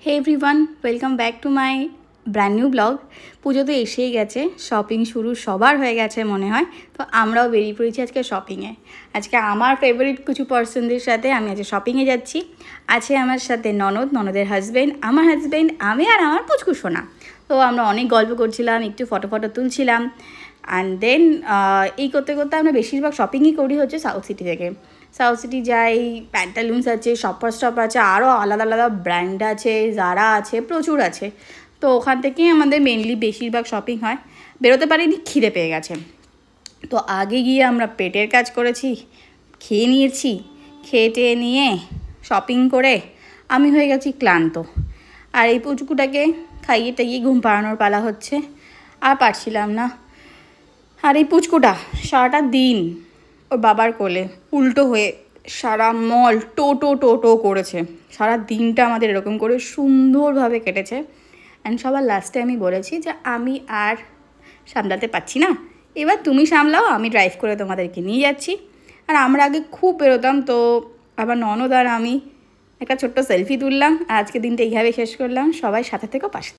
Hey everyone, welcome back to my brand new blog. Pujo তো এসেই গেছে, শপিং শুরু সবার হয়ে গেছে মনে হয়। তো আমরাও বেরিয়ে পড়েছি আজকে শপিংয়ে। আজকে আমার ফেভারিট কিছু পার্সনদের সাথে আমি আজকে শপিংয়ে যাচ্ছি। আছে আমার সাথে ননদের হাজব্যান্ড, আমার হাজব্যান্ড, আমি আর আমার পুচকু সোনা। তো আমরা অনেক গল্প করছিলাম, একটু ফটো তুলছিলাম। অ্যান্ড দেন এই করতে করতে আমরা বেশিরভাগ শপিংই করি হচ্ছে সাউথ সিটি থেকে। সাউথ সিটি যাই, প্যান্টালুন্স আছে, শপার স্টপ আছে, আরও আলাদা আলাদা ব্র্যান্ড আছে, জারা আছে, প্রচুর আছে। তো ওখান থেকেই আমাদের মেনলি বেশিরভাগ শপিং হয়। বেরোতে পারিনি, খিদে পেয়ে গেছে। তো আগে গিয়ে আমরা পেটের কাজ করেছি, খেয়ে নিয়েছি। খেয়ে টেয়ে নিয়ে শপিং করে আমি হয়ে গেছি ক্লান্ত। আর এই পুচকুটাকে খাইয়ে টাইয়ে ঘুম পাড়ানোর পালা হচ্ছে, আর পারছিলাম না। আর এই পুচকুটা সারাটা দিন ওর বাবার কোলে উল্টো হয়ে সারা মল টো করেছে। সারা দিনটা আমাদের এরকম করে সুন্দরভাবে কেটেছে। অ্যান্ড সবার লাস্টে আমি বলেছি যে আমি আর সামলাতে পারছি না, এবার তুমি সামলাও, আমি ড্রাইভ করে তোমাদেরকে নিয়ে যাচ্ছি। আর আমরা আগে খুব বেরোতাম, তো আবার ননদ আর আমি একটা ছোট্ট সেলফি তুললাম। আর আজকে দিনটা এইভাবে শেষ করলাম। সবাই সাথে থেকেও পাশে।